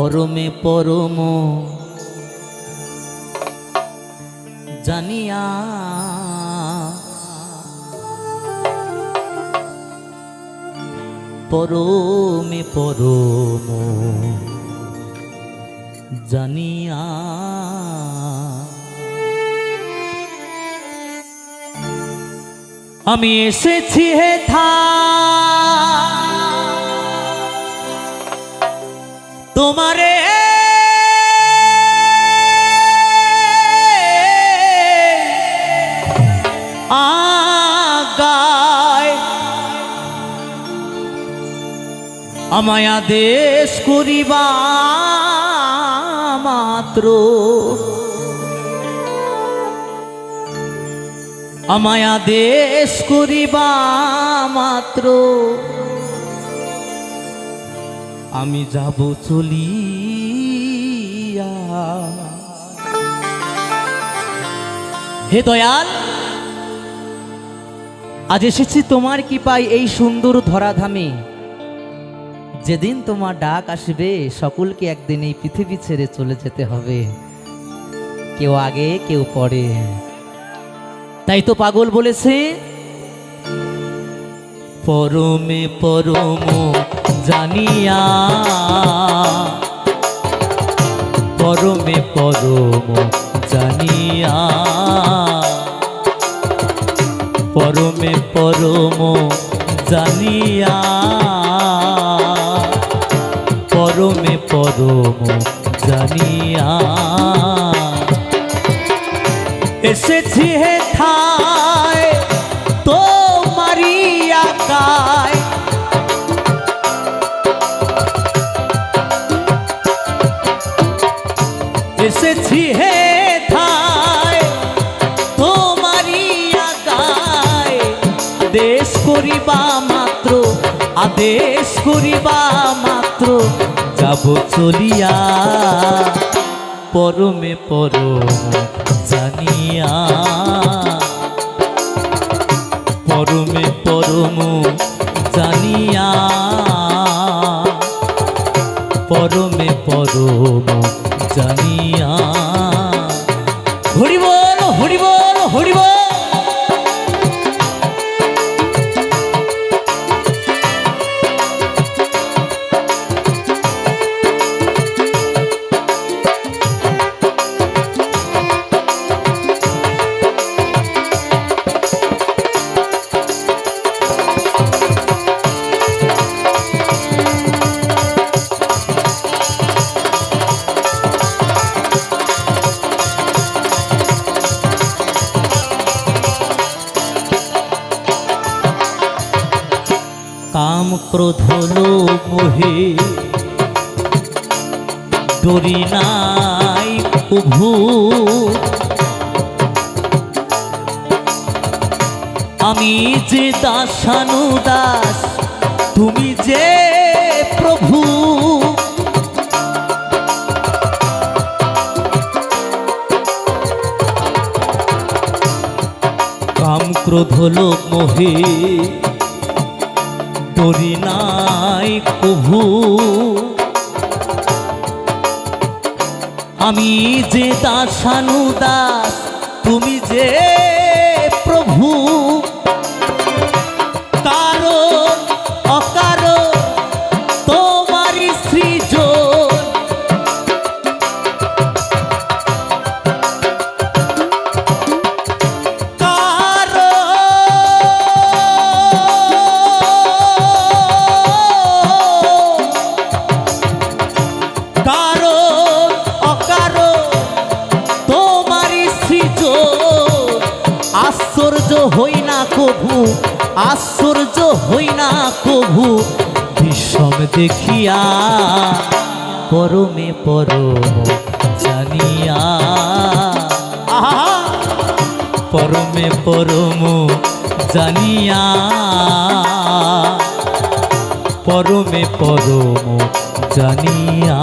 পরমে পরম জানিয়া পরমে পরম জানিয়া আমি এসেছি হেথা তোমারে আগায় আমায় আদেশ করিবা মাত্র আমায় আদেশ করিবা মাত্র আমি যাব চলিয়া। হে দয়াল, আজ এসেছি তোমার কৃপায় এই সুন্দর ধরাধামে। যেদিন তোমার ডাক আসবে সকলকে একদিন এই পৃথিবী ছেড়ে চলে যেতে হবে, কেউ আগে কেউ পরে। তাই তো পাগল বলেছে পরমে পরম জানিয়া পরমে পরম জানিয়া পরমে পরম জানিয়া পরমে পরম জানিয়া এসেছি হেথায় তোমারি আকায় এসেছি হেথায় তোমারি আকায় আদেশ করিবা মাত্র আদেশ করিবা মাত্র যাব চলিয়া পরমে পরম জানিয়া পরমে পরম জানিয়া পরমে পরম জানিয়া। হরি বল হরি বল হরি বল। কাম ক্রোধ লোভ মোহে ডরি নাই প্রভু আমি যে দাসানুদাস তুমি যে প্রভু কাম ক্রোধ লোভ মোহে ডরি নাই প্রভু আমি যে দাসানুদাস তুমি যে প্রভু কারণ অকারণ তোমারি সৃজন আশ্চর্য হই না কভু আশ্চর্য হই না কভু বিষম দেখিয়া পরমে পরম জানিয়া পরমে পরম জানিয়া পরমে পরম জানিয়া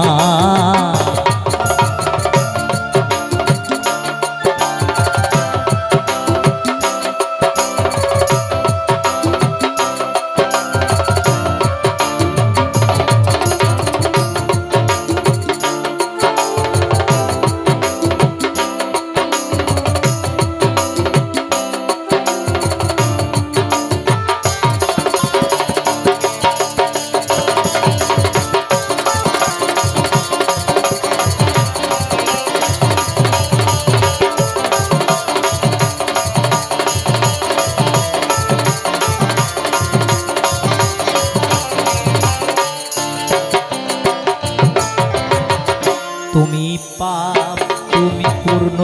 তুমি পাপ তুমি পূর্ণ,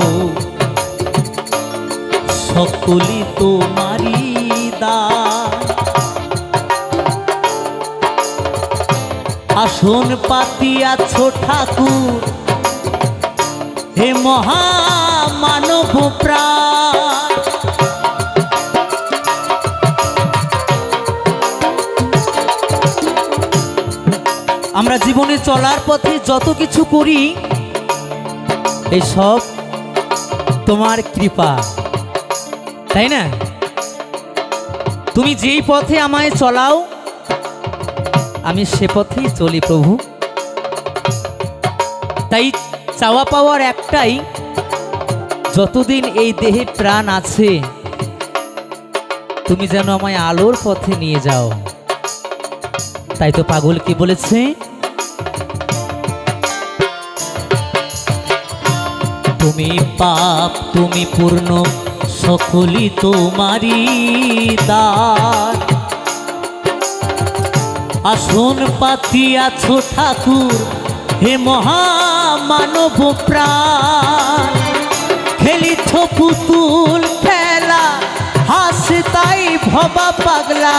সকলি তোমারি দান। আসন পাতিয়াছ ঠাকুর হে মহামানব প্রাণ। আমরা জীবনে চলার পথে যত কিছু করি এই সব তোমার কৃপা, তাই না? তুমি যেই পথে আমায় চলাও আমি সে পথেই চলি প্রভু। তাই চাওয়া পাওয়ার একটাই, যতদিন এই দেহে প্রাণ আছে তুমি যেন আমায় আলোর পথে নিয়ে যাও। তাই তো পাগল কি বলেছে, তুমি পাপ তুমি পূর্ণ, সকলি তোমারি দান। আসন পাতিয়াছ ঠাকুর হে মহামানব প্রাণ। খেলিছ পুতুল খেলা, হাসে তাই ভবা পাগলা।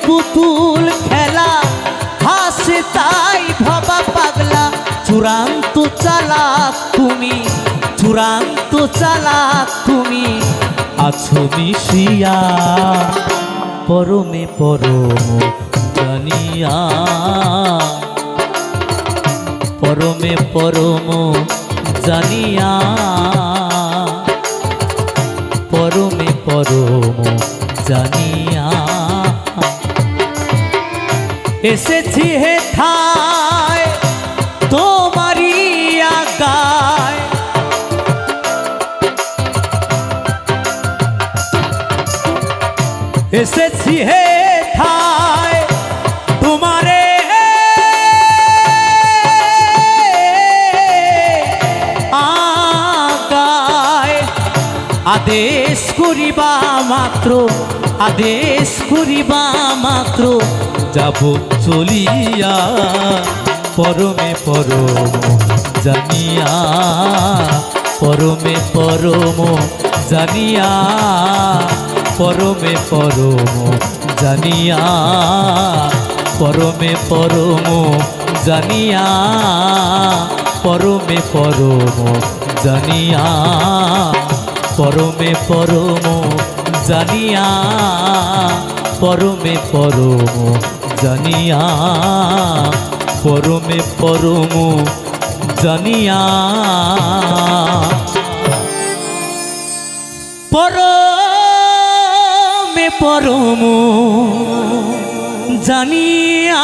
পুতুল খেলা, হাসে তাই ভবা পাগলা। চূড়ান্ত চালাক তুমি, চূড়ান্ত চালাক তুমি, আছো মিশিয়া পরমে পরম জানিয়া। পরমে পরম জানিয়া, পরমে পরম জানিয়া। এসেছি হে ঠায় তোমারি আগায়। এসেছি হে ঠায় তোমারে আগায়। আদেশ করিবা মাত্র, আদেশ করিবা মাত্র যাব চলিয়া। পরমে পরম জানিয়া, পরমে পরম জানিয়া, পরমে পরম জানিয়া, পরমে পরম জানিয়া, পরমে পরম জানিয়া, পরমে পরম জানিয়া, পরমে পরম জানিয়া, পরমে পরম জানিয়া, পরমে পরম জানিয়া।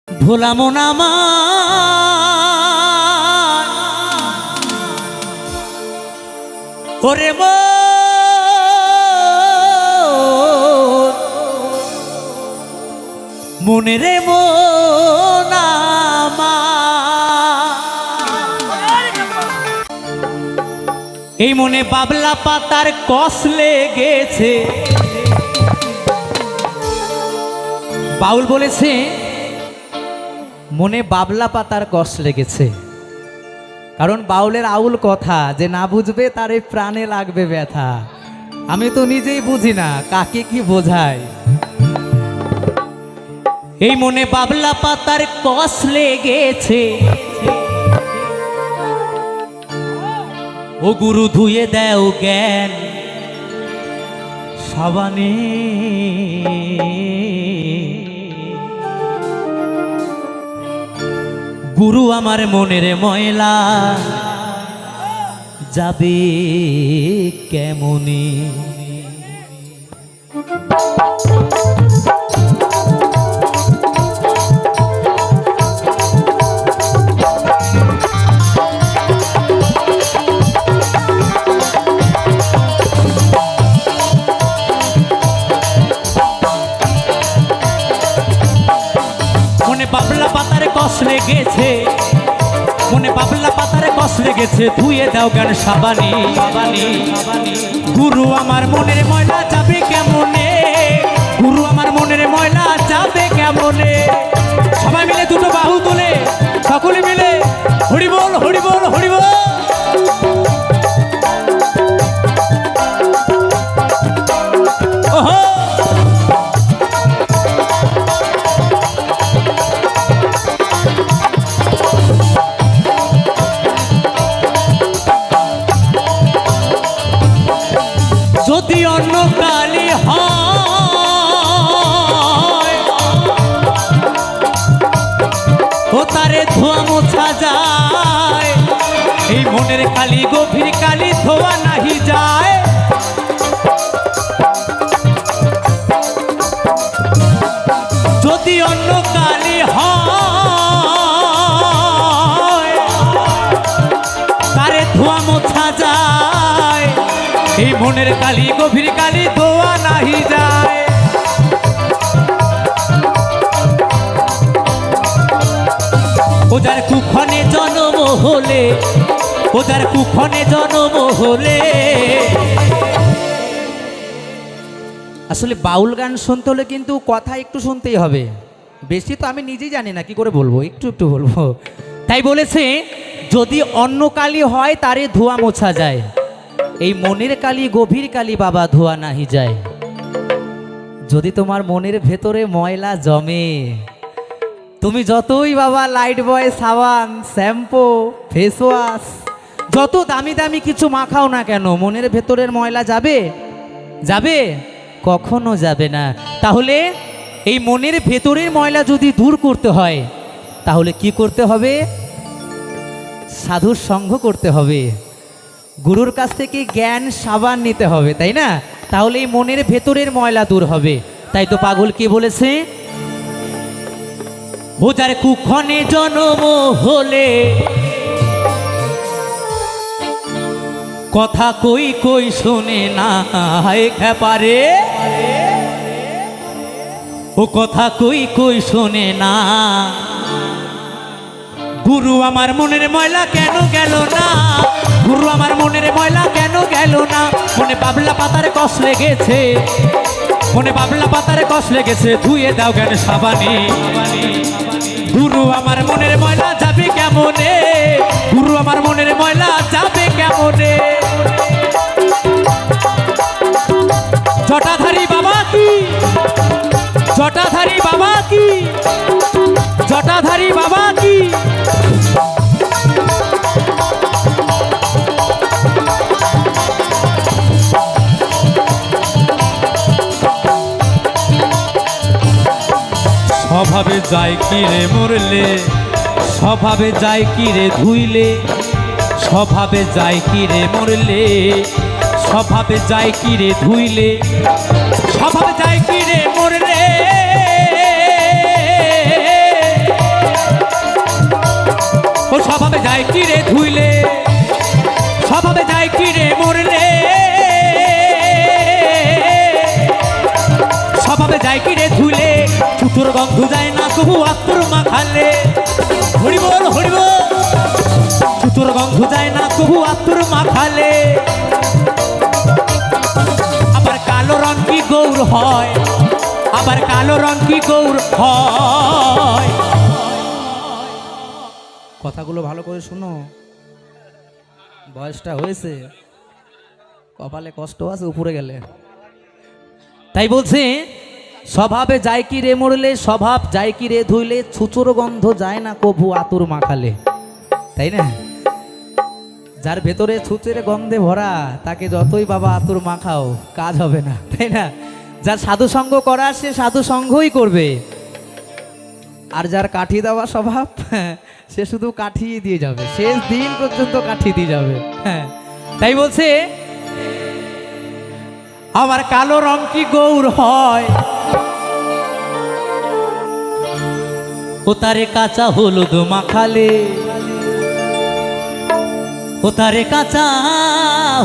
ভোলা মন আমার ওরে মনে রে মন আমার। এই মনে বাবলা পাতার কষ লেগেছে। বাউল বলেছে মনে বাবলা পাতার কষ লেগেছে, কারণ বাউলের আউল কথা যে না বুঝবে তার এই প্রাণে লাগবে ব্যথা। আমি তো নিজেই বুঝি না কাকে কি বোঝায়। এই মনে বাবলা পাতার কষ লেগেছে, ও গুরু ধুয়ে দেও জ্ঞান সাবানে। গুরু আমার মনের ময়লা যাবে কেমনে। লেগেছে, মনে বাবলা পাতারে কষ লেগেছে, ধুয়ে দাও জ্ঞান সাবানি। গুরু আমার মনের ময়লা যাবে কেমনে, গুরু আমার মনের ময়লা যাবে কেমনে। সবাই মিলে দুটো বাহু তোলে, সকলে মিলে হরি বল হরি বল হরি বল। ওহো যদি অন্য কালি হয়, ও তারে ধোয়া মোছা যায়, এই মনের কালি গভীর কালি ধোয়া নাহি যায়। যদি অন্য কালি হয়, তারে ধোয়া মোছা যায়, এই মনের কালি গভীর কালি ধোয়া নাহি যায়। ও যার কুক্ষণে জন্ম হলে, ও যার কুক্ষণে জন্ম হলে। আসলে বাউল গান শুনতে হলে কিন্তু কথা একটু শুনতেই হবে, বেশি তো আমি নিজেই জানি না কি করে বলবো, একটু একটু বলবো। তাই বলেছে যদি অন্য কালি হয় তারে ধোয়া মোছা যায়, এই মনের কালি গভীর কালি বাবা ধোয়া নাহি যায়। যদি তোমার মনের ভেতরে ময়লা জমে, তুমি যতই বাবা লাইট বয় সাবান শ্যাম্পু ফেস ওয়াশ যত দামি দামি কিছু মাখাও না কেন, মনের ভেতরের ময়লা যাবে? যাবে? কখনো যাবে না। তাহলে এই মনের ভেতরের ময়লা যদি দূর করতে হয়, তাহলে কি করতে হবে? সাধুর সঙ্গ করতে হবে, গুরুর কাছ থেকে জ্ঞান সাবান নিতে হবে, তাই না? তাহলে এই মনের ভেতরের ময়লা দূর হবে। তাই তো পাগল কি বলেছে, ও যার কুক্ষণে জন্ম হলে, কথা কই কই শোনে না একেবারে, ও কথা কই কই শোনে না। গুরু আমার মনের ময়লা কেন গেল না, গুরু আমার মনের ময়লা কেন গেল না। মনে বাবলা পাতার কষ লেগেছে, মনে বাবলা পাতার কষ লেগেছে, ধুয়ে দাও জ্ঞান সাবানি। গুরু আমার মনের ময়লা যাবে কেমনে, গুরু আমার মনের ময়লা যাবে কেমনে। জটাধারী বাবা কি, জটাধারী বাবা কি, জটাধারী বাবা কি। স্বভাবে যায় কি রে মরলে, স্বভাবে যায় কি রে ধুইলে, স্বভাবে যায় কি রে মরলে, স্বভাবে যায় কি রে ধুইলে, স্বভাবে যায় কি রে মরলে। ও স্বভাবে যায় কি রে ধুইলে, স্বভাবে যায় কি রে মরলে, স্বভাবে যায় কি রে ধুইলে। চুটোর গন্ধ যায় না কবু আত্মর মাখালে, হরিবল হরিবল। চুটোর গন্ধ যায় না কবু আত্মর মাখালে। আবার কালো রং কি গৌর হয়, আবার কালো রং কি গৌর হয়। কথাগুলো ভালো করে শোনো, বয়সটা হয়েছে, কপালে কষ্ট আছে উপরে গেলে। তাই বলছে স্বভাবে যায় কি রে মরলে, স্বভাব যায় কি রে ধুইলে, ছুচোর গন্ধ যায় না কভু আতুর মাখালে, তাই না? যার ভেতরে ছুচের গন্ধে ভরা তাকে যতই বাবা আতুর মাখাও কাজ হবে না, তাই না? যার সাধু সঙ্গ করা সে সাধু সঙ্গই করবে, আর যার কাঠি দেওয়া স্বভাব সে শুধু কাঠিয়ে দিয়ে যাবে, শেষ দিন পর্যন্ত কাঠি দিয়ে যাবে। হ্যাঁ, তাই বলছে আমার কালো রং কি গৌর হয়, ও তারে কাঁচা হলুদ মাখালে, ও তারে কাঁচা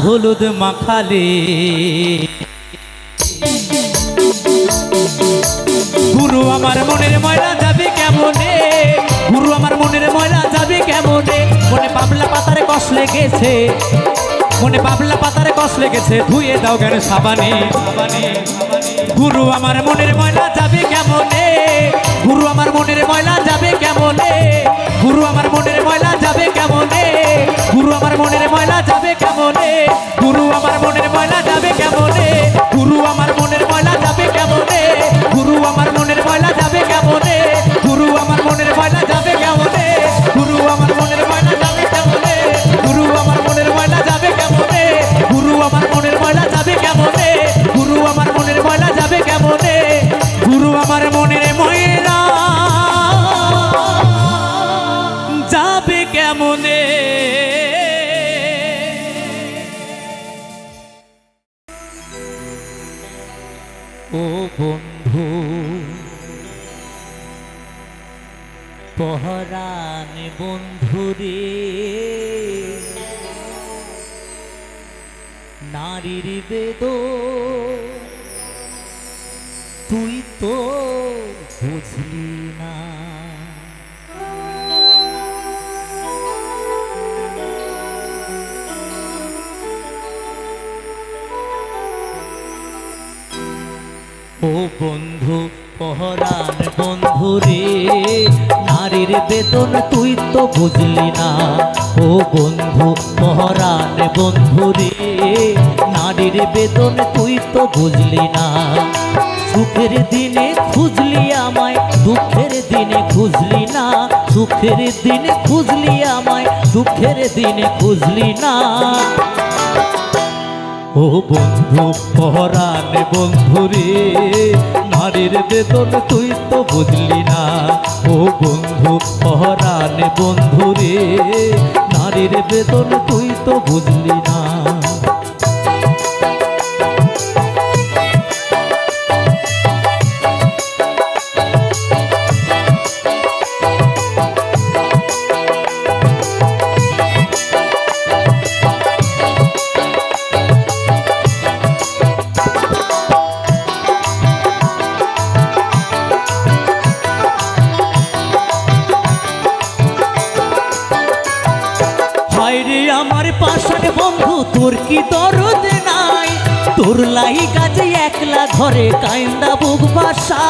হলুদ মাখালে। গুরু আমার মনের ময়লা যাবে কেমনে, গুরু আমার আমার মনের ময়লা যাবে কেমনে মনে বাবলা পাতারে কষ লেগেছে মনে বাবলা পাতারে কষ লেগেছে ধুয়ে দাও কেন সাবানে গুরু আমার মনের ময়লা যাবে কেমনে গুরু আমার মনের ময়লা যাবে কেমনে গুরু আমার মনের ময়লা যাবে কেমনে গুরু আমার মনের ময়লা যাবে কেমনে গুরু আমার মনের ময়লা যাবে কেমনে গুরু আমার মনের ময়লা যাবে কেমনে গুরু আমার মনের ময়লা যাবে কেমনে গুরু আমার মনের ময়লা যাবে কেমনে গুরু আমার মনের ময়লা যাবে কেমনে গুরু আমার মনের ময়লা যাবে কেমনে গুরু আমার মনের ময়লা যাবে কেমনে গুরু আমার মনের ময়লা যাবে কেমনে গুরু আমার মনের ময়লা যাবে কেমনে ও বন্ধু পহরান বন্ধুরে নারীর বেদ তুই তো বুঝলি না ও বন্ধু পহরান বন্ধুরে নারীর বেদন তুই তো বুঝলি না ও বন্ধু পহরান বন্ধুরে নারীর বেদন তুই তো বুঝলি না সুখের দিনে খুঁজলি আমায় দুঃখের দিনে খুঁজলি না সুখের দিনে খুঁজলি আমায় দুঃখের দিনে খুঁজলি না ও বন্ধু পহরান বন্ধুরে নারীর বেদন তুই তো বুঝলি না ও বন্ধু পহরান বন্ধুরে নারীর বেদন তুই তো বুঝলি না আমার পাশার বন্ধু তোর কি দরদ নাই তোর লাই কাজে একলা ঘরে কাইন্দা বুক বাসা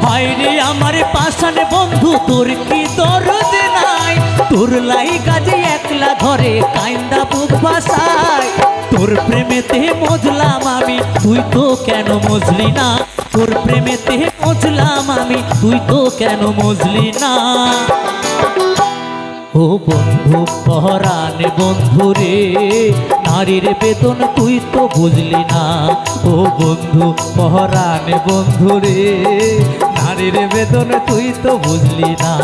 হায়রে আমার পাশার বন্ধু তোর কি দরদ নাই তোর লাই কাজে একলা ঘরে কাইন্দা বুক বাসায় তোর প্রেমেতে মজলাম আমি তুই তো কেন মজলি না তোর প্রেমেতে মজলাম আমি তুই তো কেন মজলি না ও বন্ধু পহরান বন্ধুরে নারীর বেদন তুই তো বুঝলি না ও বন্ধু পহরান বন্ধুরে নারীর বেদন তুই তো বুঝলি না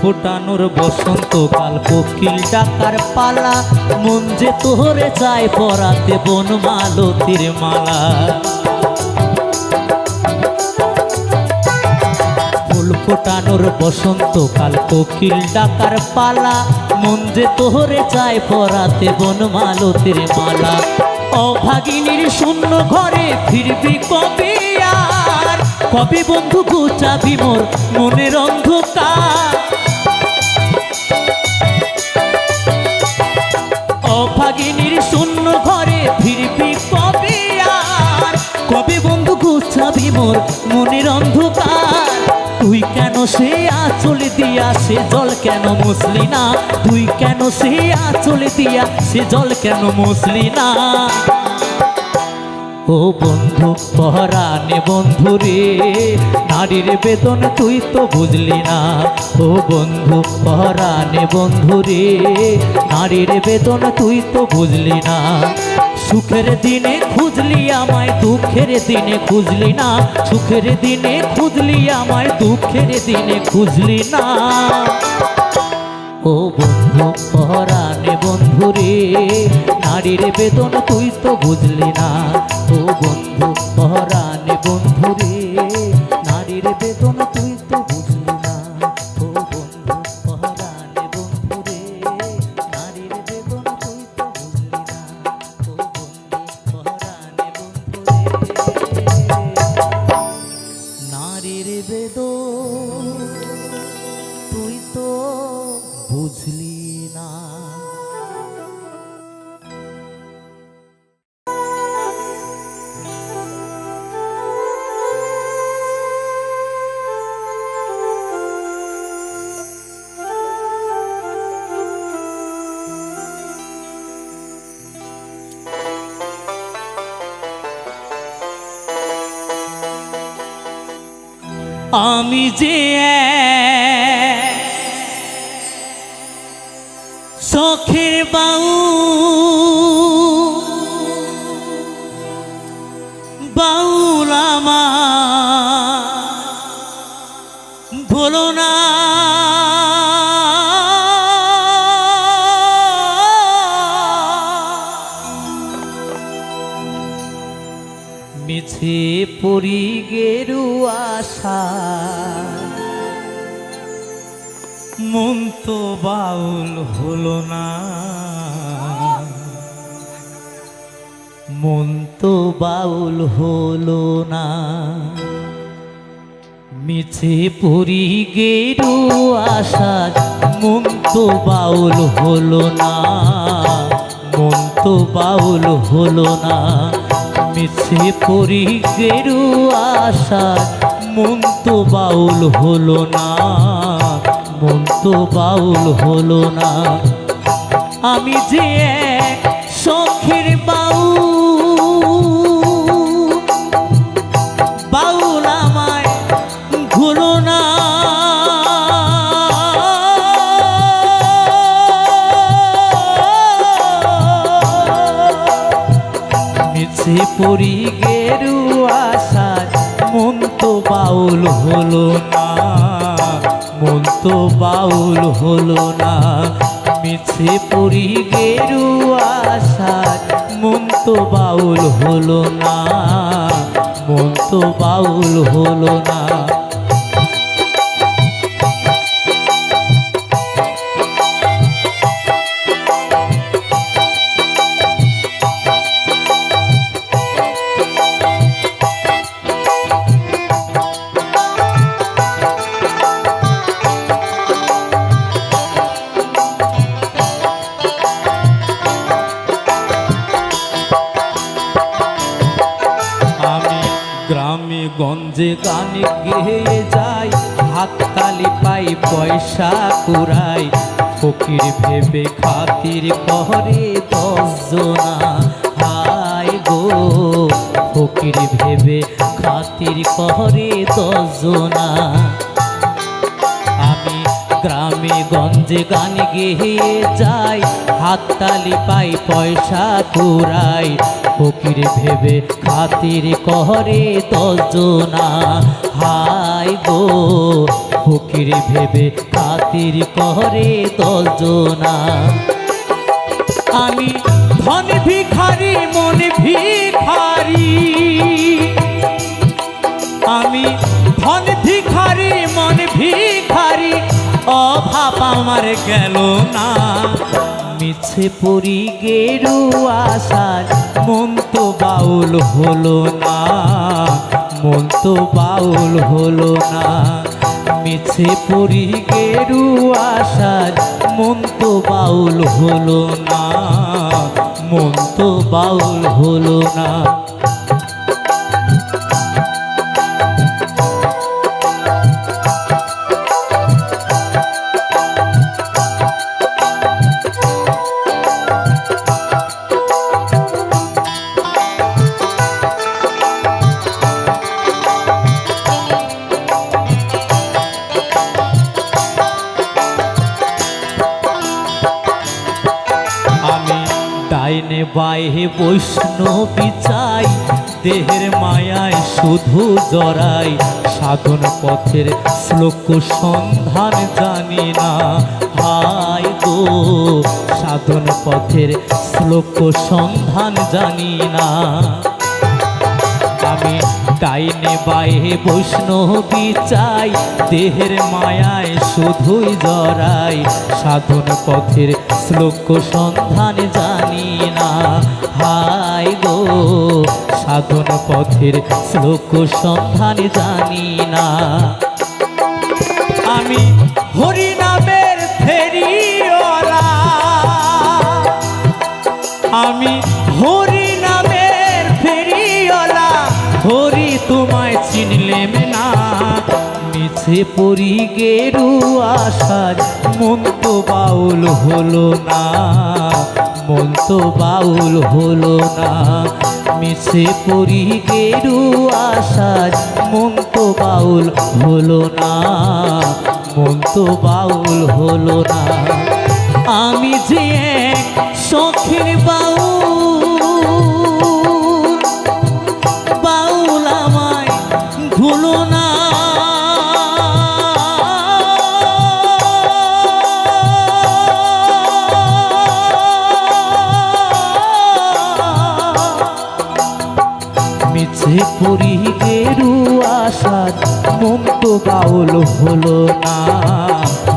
ফোটানোর বসন্তকাল কোকিল ডাকার পালা মন যে তোরে চায় পরাতে বন মালতীর মালা ফুল ফোটানোর বসন্তকাল কোকিল ডাকার পালা মন যে তোরে চায় পরাতে বন মালতীর মালা অভাগিনীর শূন্য ঘরে ফিরবি কবে আর কবে বন্ধু গুচাবি মোর মনের অন্ধকার অভাগিনীর শূন্য ঘরে ফিরবি কবে আর কবে বন্ধু গুছাবি মোর মনের অন্ধকার তুই কেন সে আঁচল দিয়া সে জল কেন মুছলি না তুই কেন সে আঁচল দিয়া সে জল কেন মুছলি না ও বন্ধু পহরানে বন্ধুরে নারীর বেদন তুই তো বুঝলি না ও বন্ধু পহরানে বন্ধুরে নারীর বেদন তুই তো বুঝলি না সুখের দিনে খুঁজলি আমায় দুঃখের দিনে খুঁজলি না, সুখের দিনে খুঁজলি আমায় দুঃখের দিনে খুঁজলি না। ও বন্ধু পরাণে বন্ধু রে, নারীর বেদন তুই তো বুঝলি না। ও বন্ধু পরাণে বন্ধু রে, নারীর বেদন তুই তো বুঝলি না। ও বন্ধু পরাণে বন্ধু রে, নারীর বেদন তুই তো বুঝলি না। ও বন্ধু পরাণে বন্ধু রে, নারীর বেদন তুই তো বুঝলি না। আমি যে শখের বাউল আমার ভোলো না। মিছে পরি গেরু আশা মন তো বাউল হলো না, মন তো বাউল হলো না। মিছে পরি গেরু আশা মন তো বাউল হলো না, মন তো বাউল হলো না। মিছে পরি গেরু আশা মন তো বাউল হলো না, মন তো বাউল হলো না। আমি যে এক শখের বাউল আমায় ভুলো না। মিছে পরি গেরু আশায় মন তো বাউল হলো না, মন তো বাউল হলো না। মিছে পরি গেরু আশায় মন তো বাউল হলো না, মন তো বাউল হলো না। গ্রামে গঞ্জে গানে গেয়ে যাই, হাততালি পাই পয়সা কুড়াই। ফকির ভেবে খাতির করে 10 জনা, হায় গো ফকির ভেবে খাতির করে 10 জনা। আমি গ্রামে গঞ্জে গান গেয়ে যাই, হাততালি পাই পয়সা কুড়াই। ফকির ভেবে খাতির করে 10 জনা, হায় গো ফকির ভেবে খাতির করে 10 জনা। আমি ধন ভিখারি মন ভিখারি, আমি ধন ভিখারি মন ভিখারি, অভাব আমার গেল না। মিছে পরি গেরু আশায় মন তো বাউল হলো না, মন তো বাউল হলো না। মিছে পরি গেরু আশায় মন তো বাউল হলো না, মন তো বাউল হলো না। ডাইনে বাই হে বৈষ্ণবী চাই, দেহের মায়ায় শুধু জড়াই, সাধন পথের শ্লোক সন্ধান জানি না। হায় গো সাধন পথের শ্লোক সন্ধান জানি না। আমি ডাইনে বায়ে বৈষ্ণবী চাই, দেহের মায়ায় শুধুই জড়াই, সাধন পথের শ্লোক সন্ধান জানি না। হায় গো সাধন পথের শ্লোক সন্ধান জানি না। আমি হরি নামের ফেরিওয়ালা, আমি হরি নামের ফেরিওয়ালা, হরি তোমায় চিনলেম না। মিছে পরি গেরুয়া সাজ, মন তো বাউল হলো না, মন তো বাউল হলো না। মিছে পরি গেরুয়া সাজ, মন তো বাউল হলো না, মন তো বাউল হলো না। আমি যে এক শখের বাউল, বাউল আমায় ভুলো না। মিছে পরি গেরুয়া সাজ, মন তো বাউল হলো না,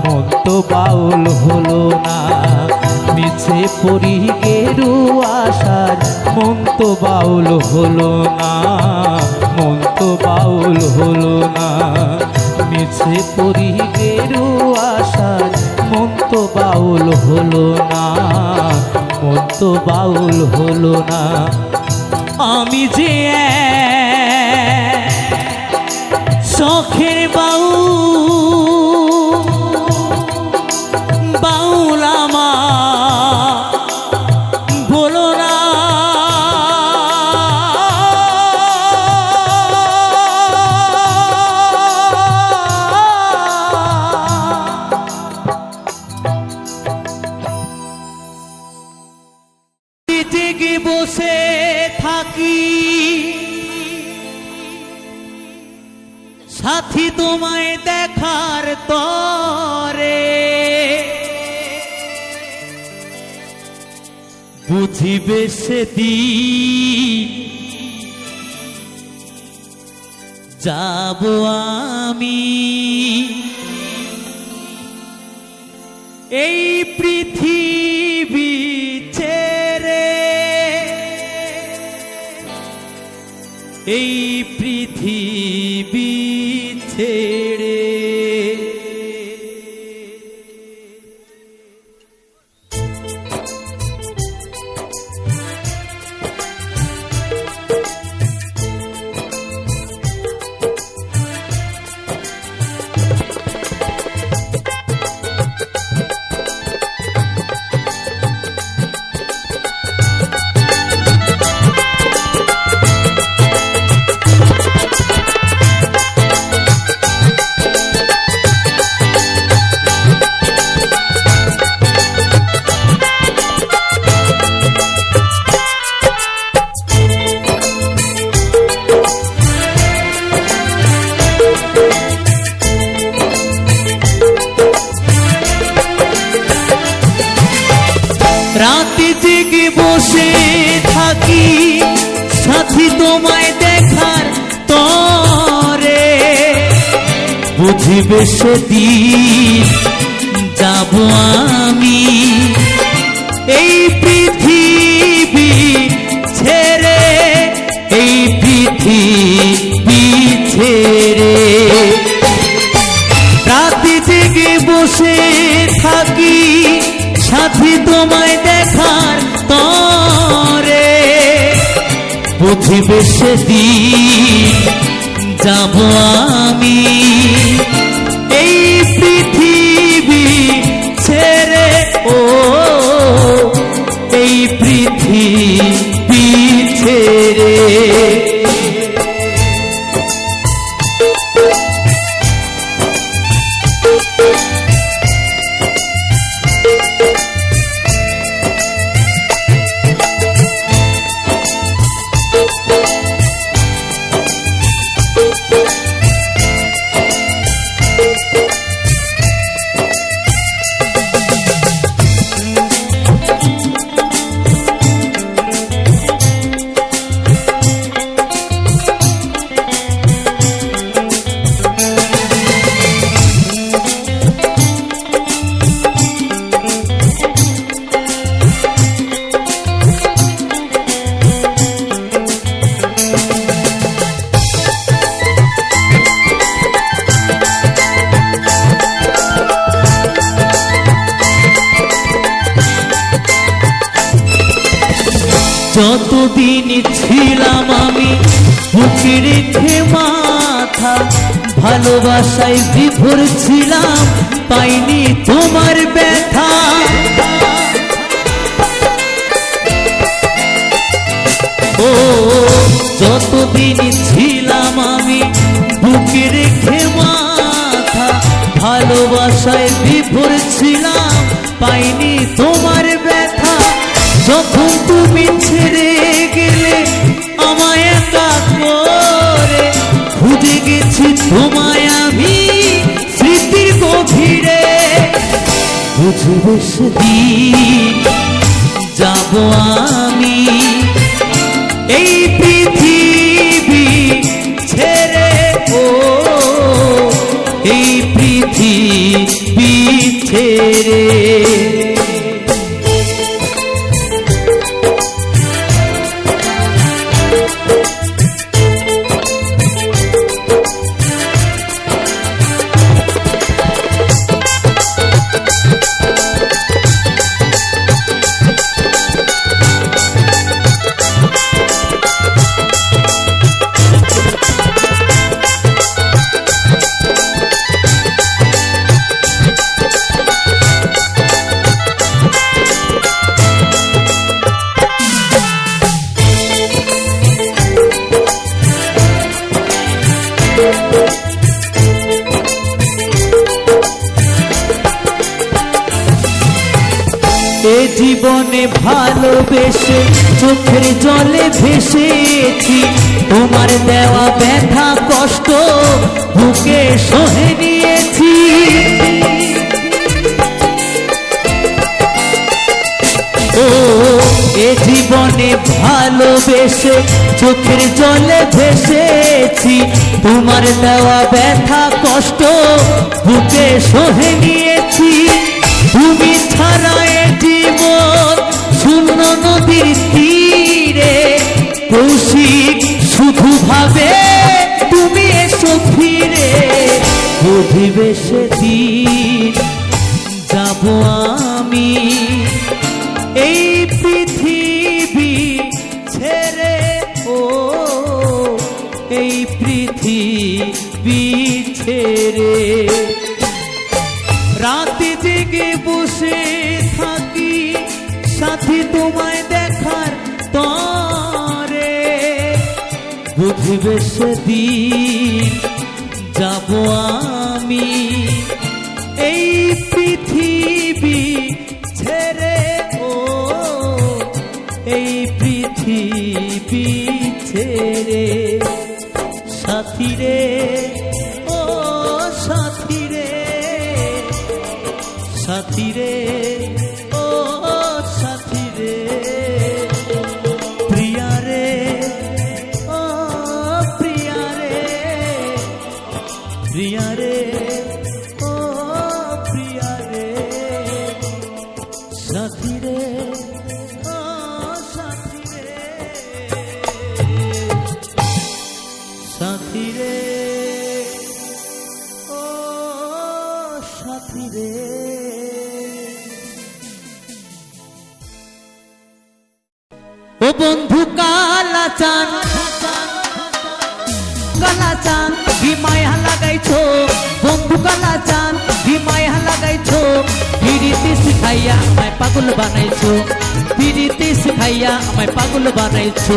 মন তো বাউল হলো না। মিছে পরি গেরুয়া সাজ, মন তো বাউল হলো না, মন তো বাউল হলো না। মিছে পরি গেরুয়া সাজ, মন তো বাউল হলো না, মন তো বাউল হলো না। আমি যে শখের বাউল, বাউল আমার বলো না। জেগে বসে থাকি, সাথী তোমায় দেখার তরে, বুঝিবে সেদিন যাব আমি। এই পৃথিবী ছেড়ে, এই পৃথিবী ছেড়ে। রাতে জেগে বসে থাকি, সাথী তোমায় দেখার তরে, বুঝিবে সেদিন যাব আমি। এই পৃথিবী ছেড়ে, এই পৃথিবী ছেড়ে। রাতে জেগে বসে থাকি, সাথী তোমায় দেখার তরে, বুঝিবে সেদিন যাব আমি। এই পৃথিবী ছেড়ে, ও এই পৃথিবী ছেড়ে। যতদিন ছিলাম আমি বুকে রেখে মাথা, ভালোবাসায় বিভোর ছিলাম, পাইনি তোমার ব্যথা। ও যতদিন ছিলাম আমি বুকে রেখে মাথা, ভালোবাসায় বিভোর ছিলাম, পাইনি তোমার ব্যথা। যখন তুমি ছেড়ে গেলে আমায় একা করে, খুঁজে গেছি তোমায় আমি স্মৃতির গভীরে। বুঝবে সেদিন যাব আমি এই পৃথিবী ছেড়ে, ও এই পৃথিবী ছেড়ে। এ জীবনে ভালোবেসে চোখের জলে ভেসেছি, তোমার দেওয়া ব্যথা কষ্ট বুকে সহে নিয়েছি। ও এ জীবনে ভালোবেসে চোখের জলে ভেসেছি, তোমার দেওয়া ব্যথা কষ্ট বুকে সহে নিয়েছি। তুমি ছাড়া এ জীবন শূন্য নদীর তীরে, কৌশিক শুধু ভাবে তুমি এসো ফিরে। বুঝিবে সেদিন যাব আমি এই পৃথিবী ছেড়ে, ও এই পৃথিবী ছেড়ে। রাতে জেগে বসে থাকি সাথী তোমায় দেখার তরে, বুঝবে সেদিন যাব আমি এই পৃথিবী ছেড়ে, ও এই পৃথিবী ছেড়ে। সাথী রে, ও সাথী রে, সাথী রে, ও সাথী রে, প্রিয়া রে, ও প্রিয়া রে, প্রিয়া রে, ও প্রিয়া রে, সাথী রে, ও সাথী রে, সাথী রে, ও সাথী রে। ও বন্ধু কালা চান, কালা চান কি মায়া লাগাইছো, বন্ধু কালা চান কি মায়া লাগাইছো। পিরিতি শিখাইয়া আমায় পাগল বানাইছো, পিরিতি শিখাইয়া আমায় পাগল বানাইছো,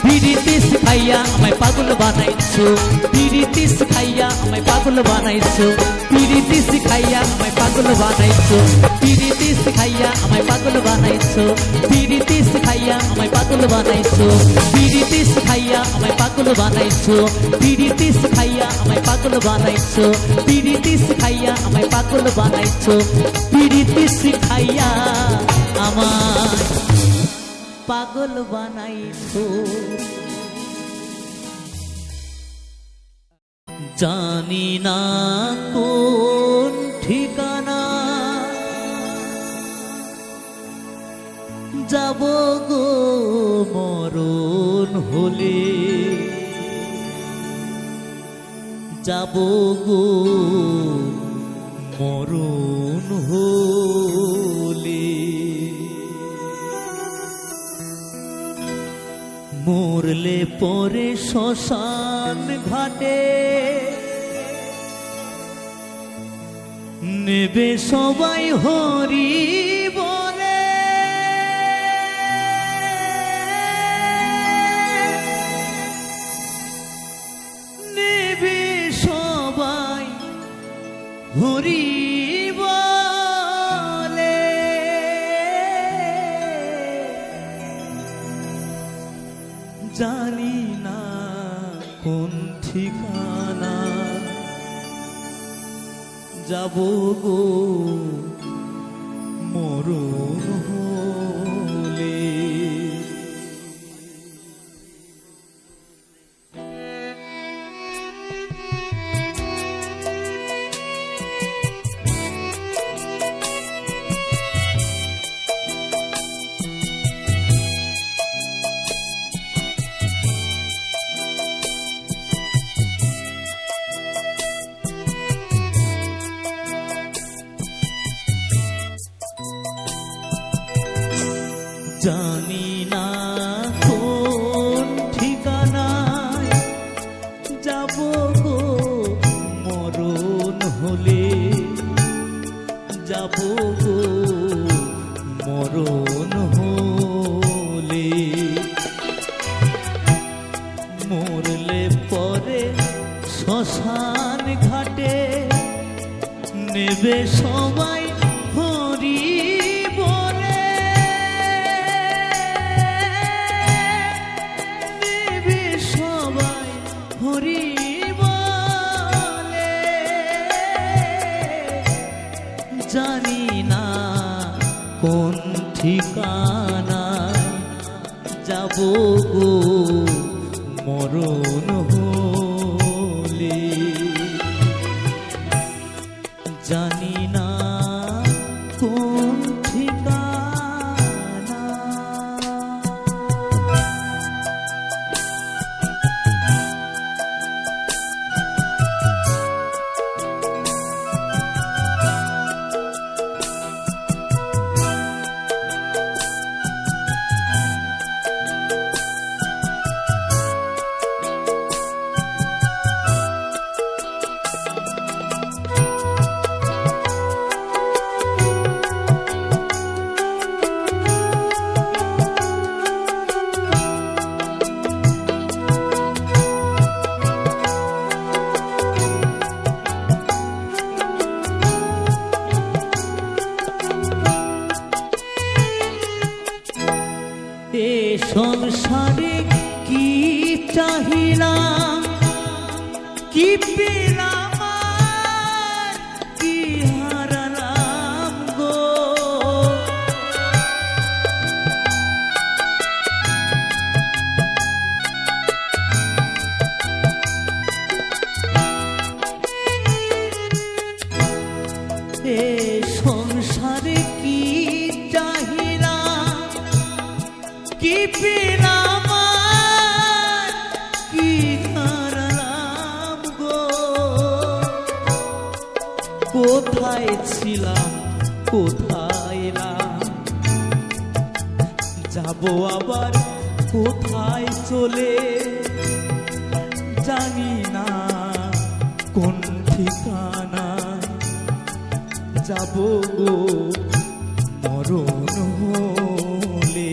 পিরিতি শিখাইয়া আমায় পাগল বানাইছো, পিরিতি শিখাইয়া আমায় পাগল বানাইছো, পিরিতি শিখাইয়া আমায় পাগল বানাইছো, পিরিতি শিখাইয়া আমায় পাগল বানাইছো, পিরিতি শিখাইয়া আমায় পাগল বানাইছো, পিরিতি শিখাইয়া আমায় পাগল বানাইছো, পিরিতি শিখাইয়া আমায় পাগল বানাইছো, পিরিতি শিখাইয়া আমায় পাগল বানাইছো, পিরিতি শিখাইয়া আমায় পাগল বানাইছো। জানি না কোন ঠিকানা যাব গো মরণ হলে, যাব গো মরণ হলে। মরলে পরে শ্মশান ঘাটে নেবে সবাই হরি বলে, নেবে সবাই হরি বলে। জানি না কোন ঠিকানা যাব গো মরণ হলে। জানি না কোন ঠিকানায় যাব গো মরণ হলে, যাব গো মরণ হলে। মরলে পরে শ্মশান ঘাটে নেবে সবাই হরি বলে, নেবে সবাই হরি বলে। জানি না কোন ঠিকানায় যাব গো মরণ হলে। জানি না কোন ঠিকানা। এ সংসারে কি চাহিলাম, কি পেলাম আর কি হারালাম গো। এ সংসারে কি চাহিলাম, কি পেলাম আর কি হারালাম গো। কোথায় ছিলাম কোথায় এলাম, যাব আবার কোথায় চলে। জানি না কোন ঠিকানা যাব গো মরণ হলে।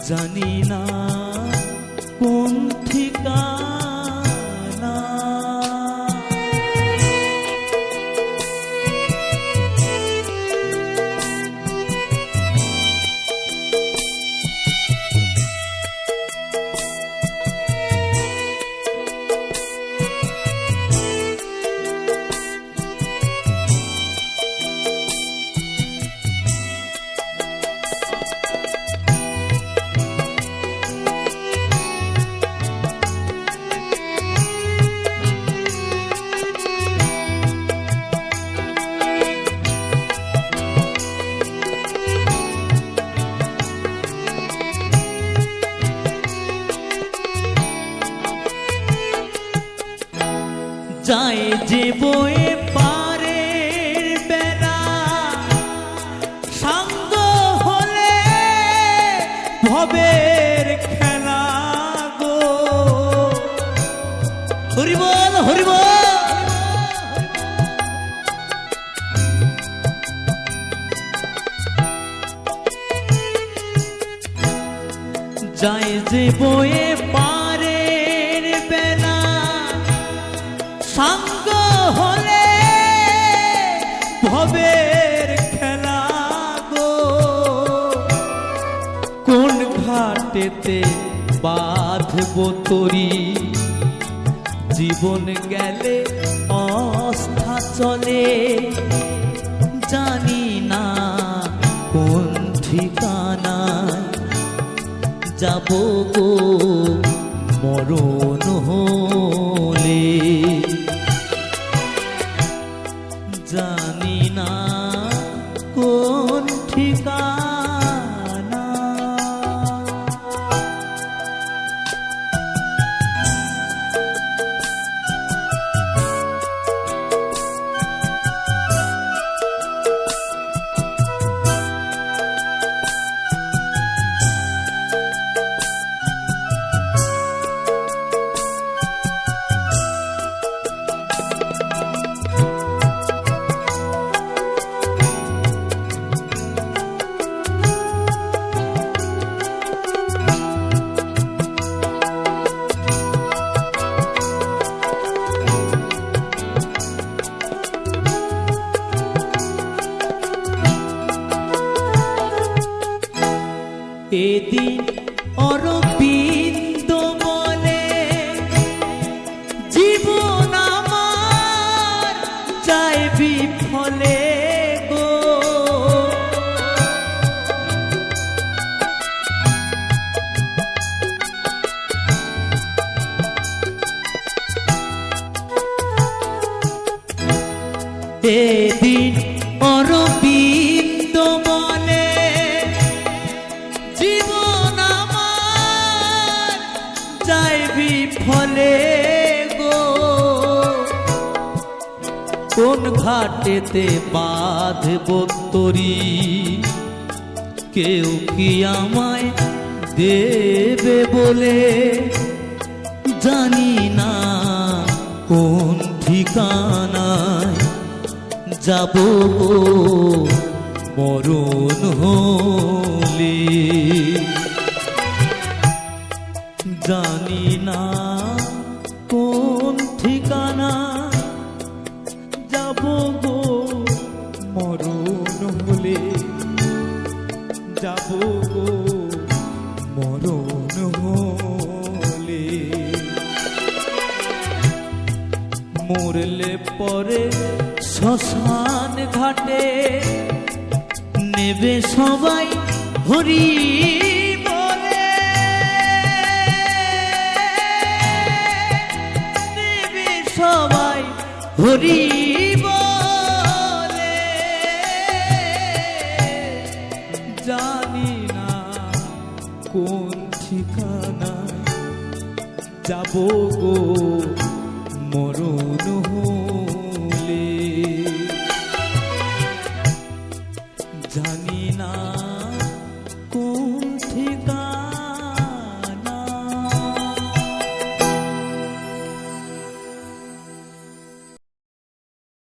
জানি না কোন ঠিকানা। যায় যে বয়ে পারের বেলা, সাঙ্গ হলে ভবের খেলা গো। হরি বল হরি বল। যায় যে বয়ে পারের বেলা সাঙ্গ হলে ভবের খেলা গো। কোন ঘাটেতে বাঁধব তরি জীবন গেলে অস্থা চলে। জানি না কোন ঠিকানায় যাব গো মরণ হলে। জানি না কোন ঠিকানা। এদিন অরবিন্দ বলে জীবন আমার যায় বিফলে গো। এদিন অরবিন্দ বলে জীবন আমার যায় বিফলে গো। কোন ঘাটেতে বাঁধব তরি কেউ কি আমায় দেবে বলে। জানি না কোন ঠিকানায় যাব গো মরণ হলে। জানি না কোন ঠিকানা যাব গো মরণ হলে। যাব গো মরণ হলে। মরলে পরে শ্মশান ঘাটে নেবে সবাই হরি বলে। নেবে সবাই হরি বলে। জানি না কোন ঠিকানায় যাব গো মরণ হলে। জানি না কোন ঠিকানা।